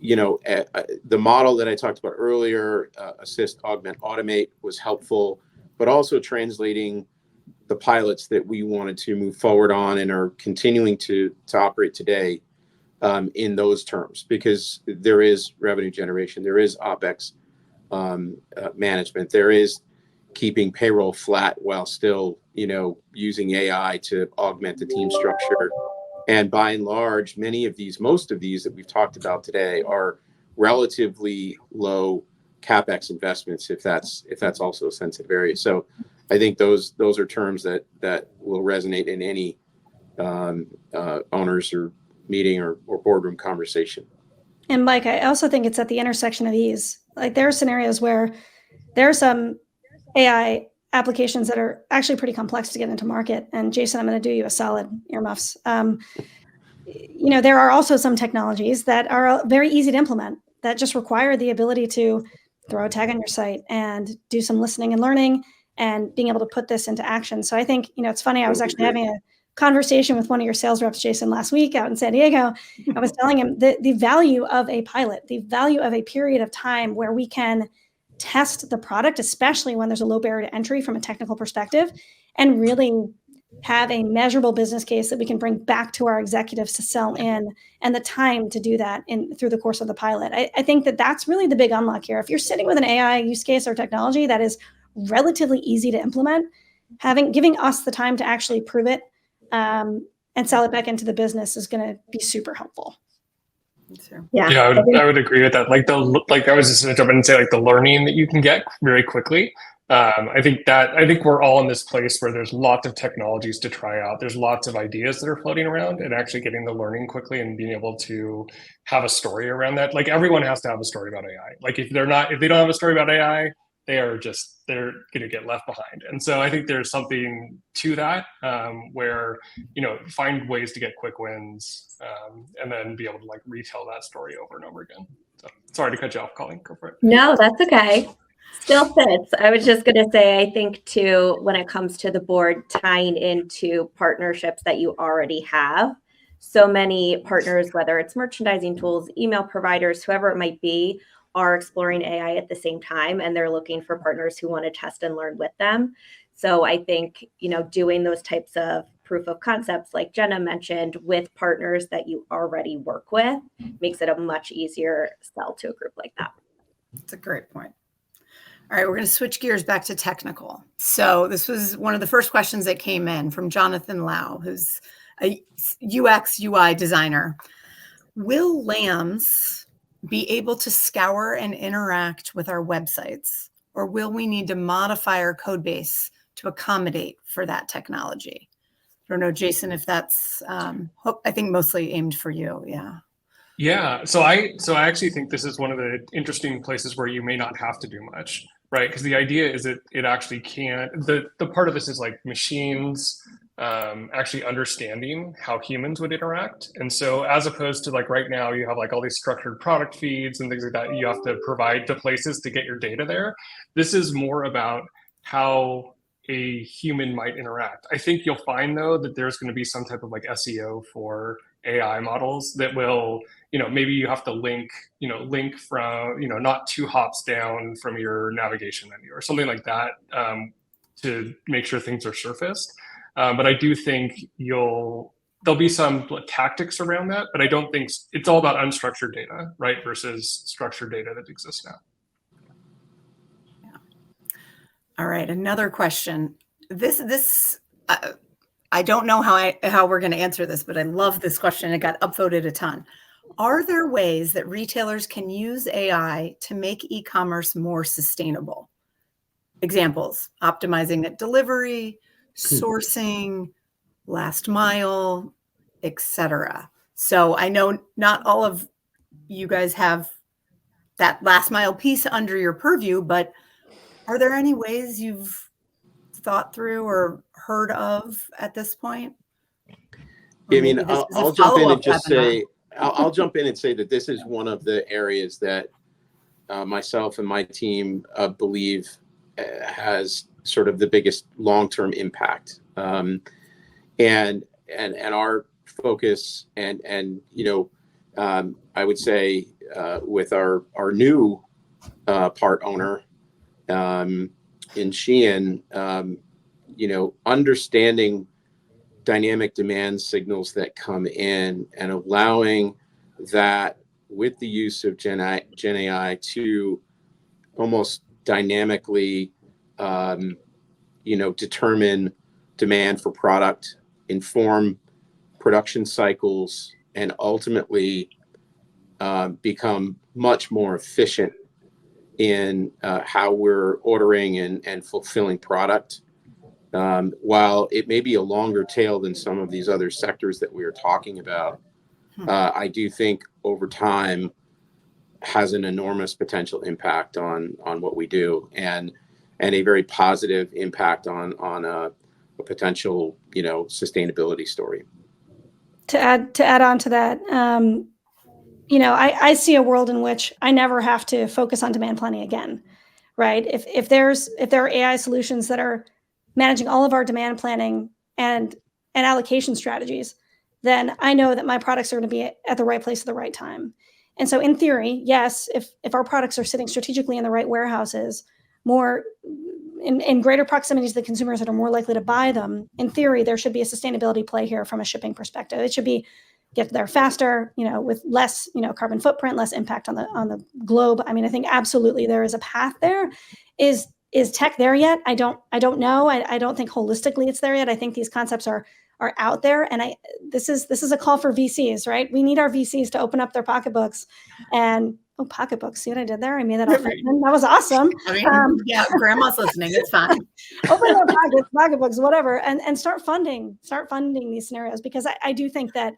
the model that I talked about earlier, assist, augment, automate, was helpful, but also translating the pilots that we wanted to move forward on and are continuing to operate today in those terms, because there is revenue generation, there is OpEx management, there is keeping payroll flat while still, using AI to augment the team structure. And by and large, most of these that we've talked about today are relatively low CapEx investments, if that's also a sensitive area. So I think those are terms that will resonate in any owners or meeting or boardroom conversation. And Mike, I also think it's at the intersection of ease. Like, there are scenarios where there are some AI applications that are actually pretty complex to get into market. And Jason, I'm going to do you a solid, earmuffs. there are also some technologies that are very easy to implement that just require the ability to throw a tag on your site and do some listening and learning and being able to put this into action. So I think, it's funny. I was actually having a conversation with one of your sales reps, Jason, last week out in San Diego. I was telling him the value of a pilot, the value of a period of time where we can test the product, especially when there's a low barrier to entry from a technical perspective, and really have a measurable business case that we can bring back to our executives to sell in, and the time to do that through the course of the pilot. I think that's really the big unlock here. If you're sitting with an AI use case or technology that is relatively easy to implement, giving us the time to actually prove it and sell it back into the business is going to be super helpful. Yeah, I would agree with that. I was just going to jump in and say, the learning that you can get very quickly. I think we're all in this place where there's lots of technologies to try out. There's lots of ideas that are floating around, and actually getting the learning quickly and being able to have a story around that. Everyone has to have a story about AI. If they don't have a story about AI, they're going to get left behind. And so I think there's something to that, where, find ways to get quick wins, and then be able to retell that story over and over again. So sorry to cut you off, Colleen. Go for it. No, that's okay. Still fits. I was just going to say, I think too, when it comes to the board, tying into partnerships that you already have, so many partners, whether it's merchandising tools, email providers, whoever it might be, are exploring AI at the same time, and they're looking for partners who want to test and learn with them. So I think, doing those types of proof of concepts, like Jenna mentioned, with partners that you already work with, makes it a much easier sell to a group like that. That's a great point. All right, we're going to switch gears back to technical. So this was one of the first questions that came in from Jonathan Lau, who's a UX UI designer. Will lambs be able to scour and interact with our websites, or will we need to modify our code base to accommodate for that technology? I don't know, Jason, if that's, I think mostly aimed for you. Yeah. Yeah. So I actually think this is one of the interesting places where you may not have to do much, right? Because the idea is that it actually can, the part of this is machines actually understanding how humans would interact. And so as opposed to right now, you have all these structured product feeds and things like that you have to provide to places to get your data there. This is more about how a human might interact. I think you'll find though that there's going to be some type of SEO for AI models that will, maybe you have to link from, not 2 hops down from your navigation menu or something like that, to make sure things are surfaced. But I do think there'll be some tactics around that, but I don't think it's all about unstructured data, right? Versus structured data that exists now. All right, another question. I don't know how we're going to answer this, but I love this question. It got upvoted a ton. Are there ways that retailers can use AI to make e-commerce more sustainable? Examples: optimizing at delivery, sourcing, last mile, etc. So I know not all of you guys have that last mile piece under your purview, but are there any ways you've thought through or heard of at this point? I mean, I'll jump in and just say, I'll jump in and say that this is one of the areas that myself and my team believe has sort of the biggest long-term impact, and our focus and I would say with our new part owner in Shein, understanding dynamic demand signals that come in and allowing that with the use of Gen AI to almost dynamically, determine demand for product, inform production cycles, and ultimately become much more efficient in how we're ordering and fulfilling product. While it may be a longer tail than some of these other sectors that we are talking about, I do think over time has an enormous potential impact on what we do, and a very positive impact on a potential sustainability story. To add on to that, I see a world in which I never have to focus on demand planning again, right? If there are AI solutions that are managing all of our demand planning and allocation strategies, then I know that my products are going to be at the right place at the right time. And so in theory, yes, if our products are sitting strategically in the right warehouses, more in greater proximity to the consumers that are more likely to buy them, in theory, there should be a sustainability play here from a shipping perspective. It should be get there faster, with less, carbon footprint, less impact on the globe. I mean, I think absolutely there is a path there. Is tech there yet? I don't know. I don't think holistically it's there yet. I think these concepts are out there, and this is a call for VCs, right? We need our VCs to open up their pocketbooks and pocketbooks. See what I did there? I made that all. That was awesome. I mean, yeah, grandma's listening. It's fine. Open their pocketbooks, whatever, and start funding these scenarios, because I do think that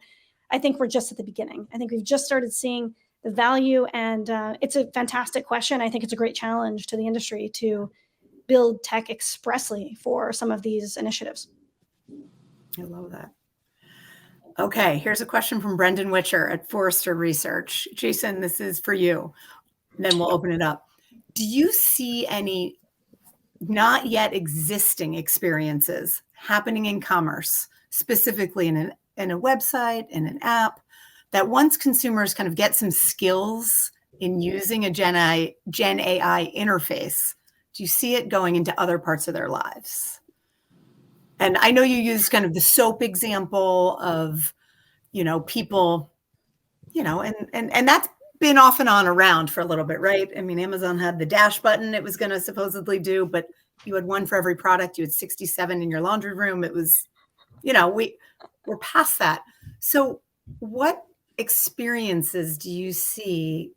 I think we're just at the beginning. I think we've just started seeing the value, and it's a fantastic question. I think it's a great challenge to the industry to build tech expressly for some of these initiatives. I love that. Okay, here's a question from Brendan Witcher at Forrester Research. Jason, this is for you. Then we'll open it up. Do you see any not yet existing experiences happening in commerce, specifically in a website, in an app, that once consumers kind of get some skills in using a Gen AI interface, do you see it going into other parts of their lives? And I know you used kind of the soap example of, people, and that's been off and on around for a little bit, right? I mean, Amazon had the dash button it was going to supposedly do, but you had one for every product. You had 67 in your laundry room. It was, we're past that. So what experiences do you see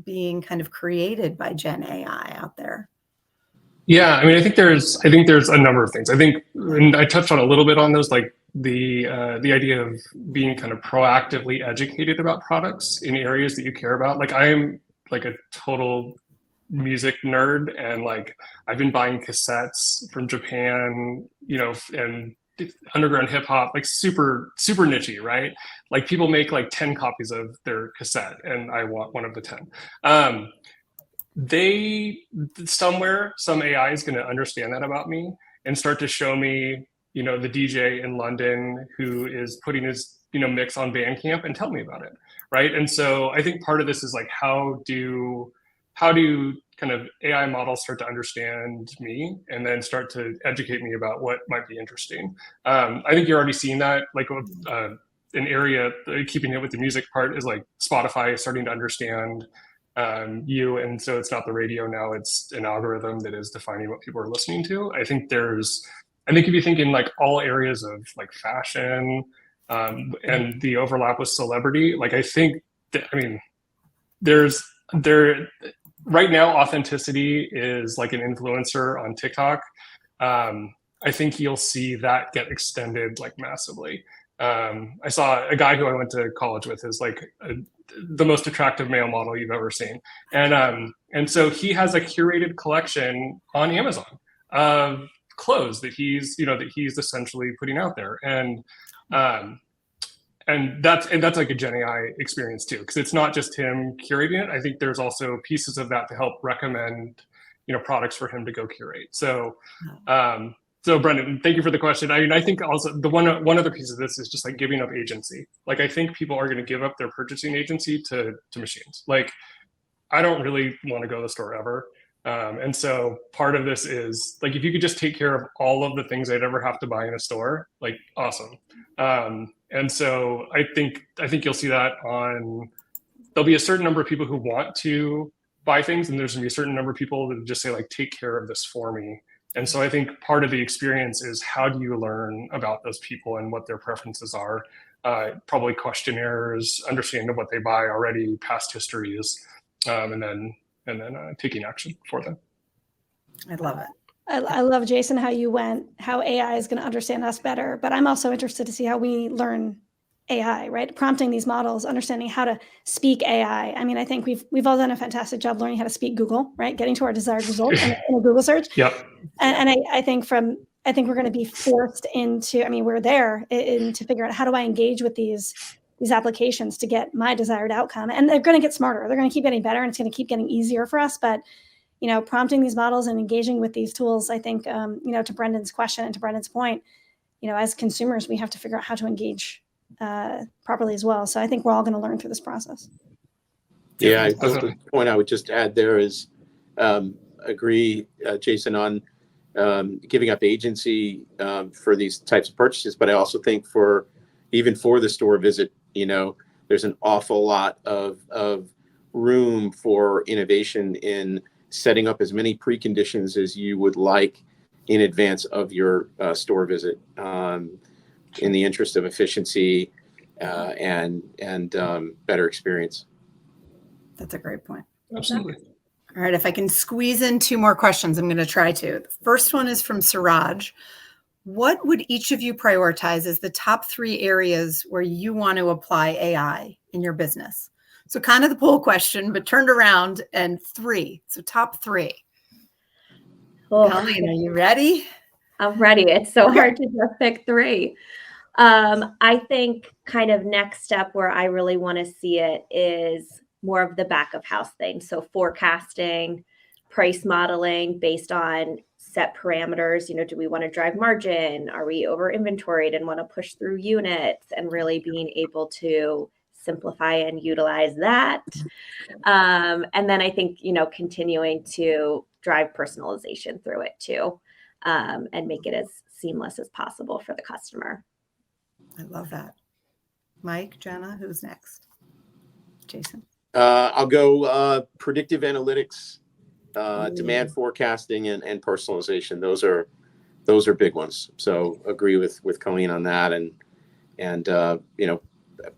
being kind of created by Gen AI out there? Yeah, I mean, I think there's a number of things. I think, and I touched on a little bit on those, like the idea of being kind of proactively educated about products in areas that you care about. Like, I am like a total music nerd, and like I've been buying cassettes from Japan, and underground hip hop, like super niche-y, right? Like people make like 10 copies of their cassette, and I want one of the 10. Some AI is going to understand that about me and start to show me, the DJ in London who is putting his, mix on Bandcamp and tell me about it, right? And so I think part of this is like, how do kind of AI models start to understand me and then start to educate me about what might be interesting? I think you're already seeing that, like an area, keeping it with the music part, is like Spotify starting to understand you, and so it's not the radio now, it's an algorithm that is defining what people are listening to. I think if you think in like all areas of like fashion and the overlap with celebrity, like I think that, I mean, right now authenticity is like an influencer on TikTok. I think you'll see that get extended like massively. I saw a guy who I went to college with is like the most attractive male model you've ever seen, and so he has a curated collection on Amazon of clothes that he's essentially putting out there, and that's like a Gen AI experience too, because it's not just him curating it. I think there's also pieces of that to help recommend products for him to go curate. So So Brendan, thank you for the question. I mean, I think also the one other piece of this is just like giving up agency. Like, I think people are going to give up their purchasing agency to machines. Like, I don't really want to go to the store ever. And so part of this is like, if you could just take care of all of the things I'd ever have to buy in a store, like, awesome. And so I think you'll see that there'll be a certain number of people who want to buy things, and there's gonna be a certain number of people that just say like, take care of this for me. And so I think part of the experience is, how do you learn about those people and what their preferences are? Probably questionnaires, understanding of what they buy already, past histories, and then taking action for them. I love it. I love, Jason, how AI is going to understand us better, but I'm also interested to see how we learn AI, right? Prompting these models, understanding how to speak AI. I mean, I think we've all done a fantastic job learning how to speak Google, right? Getting to our desired result in a Google search. Yep. And I think from I think we're going to be forced into, I mean, we're there to figure out how do I engage with these applications to get my desired outcome. And they're going to get smarter. They're going to keep getting better, and it's going to keep getting easier for us. But, prompting these models and engaging with these tools, I think, to Brendan's question and to Brendan's point, as consumers, we have to figure out how to engage properly as well. So I think we're all going to learn through this process. Yeah, the point I would just add there is agree, Jason, on giving up agency for these types of purchases. But I also think even for the store visit, there's an awful lot of room for innovation in setting up as many preconditions as you would like in advance of your store visit, in the interest of efficiency and better experience. That's a great point. Absolutely. All right, if I can squeeze in 2 more questions, I'm going to try to. The first one is from Siraj. What would each of you prioritize as the top 3 areas where you want to apply AI in your business? So kind of the poll question, but turned around, and 3. So top 3. Oh, Colleen, are you ready? I'm ready. It's so hard to just pick 3. I think kind of next step where I really want to see it is more of the back of house thing. So forecasting, price modeling based on set parameters. Do we want to drive margin? Are we over inventoried and want to push through units, and really being able to simplify and utilize that. And then I think, continuing to drive personalization through it too, and make it as seamless as possible for the customer. I love that. Mike, Jenna, who's next? Jason? I'll go predictive analytics, demand forecasting, and personalization. Those are big ones. So agree with Colleen on that, and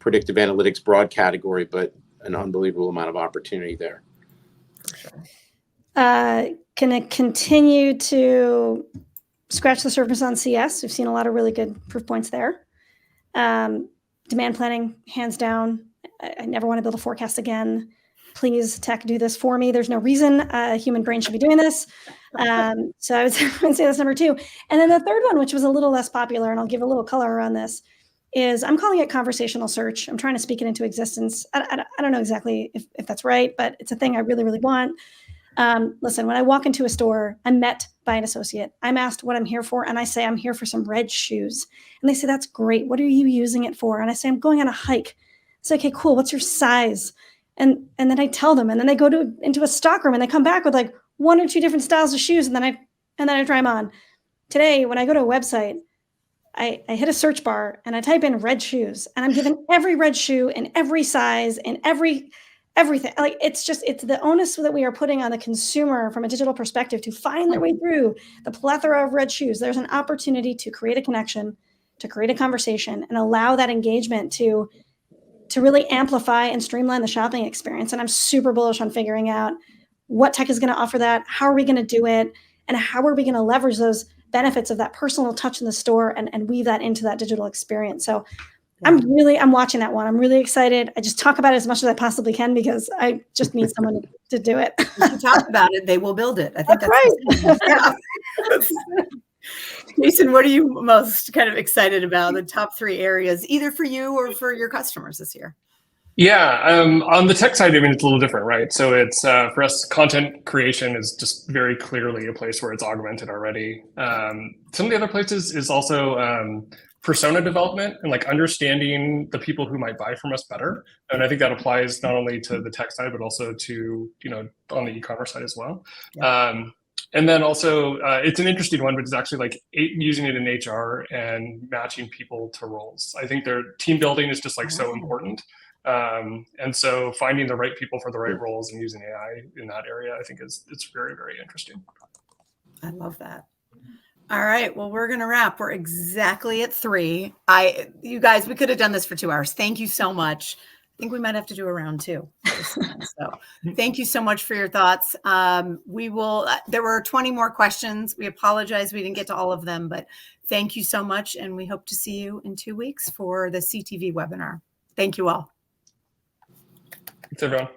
predictive analytics, broad category, but an unbelievable amount of opportunity there. Can it continue to scratch the surface on CS? We've seen a lot of really good proof points there. Demand planning, hands down. I never want to build a forecast again. Please, tech, do this for me. There's no reason a human brain should be doing this. So I would say that's number 2. And then the third one, which was a little less popular, and I'll give a little color around this, is I'm calling it conversational search. I'm trying to speak it into existence. I don't know exactly if that's right, but it's a thing I really, really want. Listen, when I walk into a store, I'm met by an associate. I'm asked what I'm here for, and I say, I'm here for some red shoes. And they say, that's great. What are you using it for? And I say, I'm going on a hike. It's okay, cool. What's your size? And then I tell them, and then they go into a stock room, and they come back with like 1 or 2 different styles of shoes, and then I try them on. Today, when I go to a website, I hit a search bar and I type in red shoes, and I'm given every red shoe in every size and everything. Like it's the onus that we are putting on the consumer from a digital perspective to find their way through the plethora of red shoes. There's an opportunity to create a connection, to create a conversation, and allow that engagement to really amplify and streamline the shopping experience. And I'm super bullish on figuring out what tech is going to offer that, how are we going to do it, and how are we going to leverage those benefits of that personal touch in the store and weave that into that digital experience. So I'm watching that one. I'm really excited. I just talk about it as much as I possibly can because I just need someone to do it. If you talk about it, they will build it. I think that's right. Yeah. Jason, what are you most kind of excited about, the top 3 areas, either for you or for your customers this year? Yeah, on the tech side, I mean, it's a little different, right? So it's for us, content creation is just very clearly a place where it's augmented already. Some of the other places is also persona development and like understanding the people who might buy from us better. And I think that applies not only to the tech side, but also to, on the e-commerce side as well. Yeah. And then also, it's an interesting one, but it's actually like using it in HR and matching people to roles. I think their team building is just like so important. And so finding the right people for the right roles and using AI in that area, I think it's very, very interesting. I love that. All right. Well, we're going to wrap. We're exactly at 3. You guys, we could have done this for 2 hours. Thank you so much. I think we might have to do a round 2. So thank you so much for your thoughts. There were 20 more questions. We apologize. We didn't get to all of them, but thank you so much. And we hope to see you in 2 weeks for the CTV webinar. Thank you all. Thanks, everyone.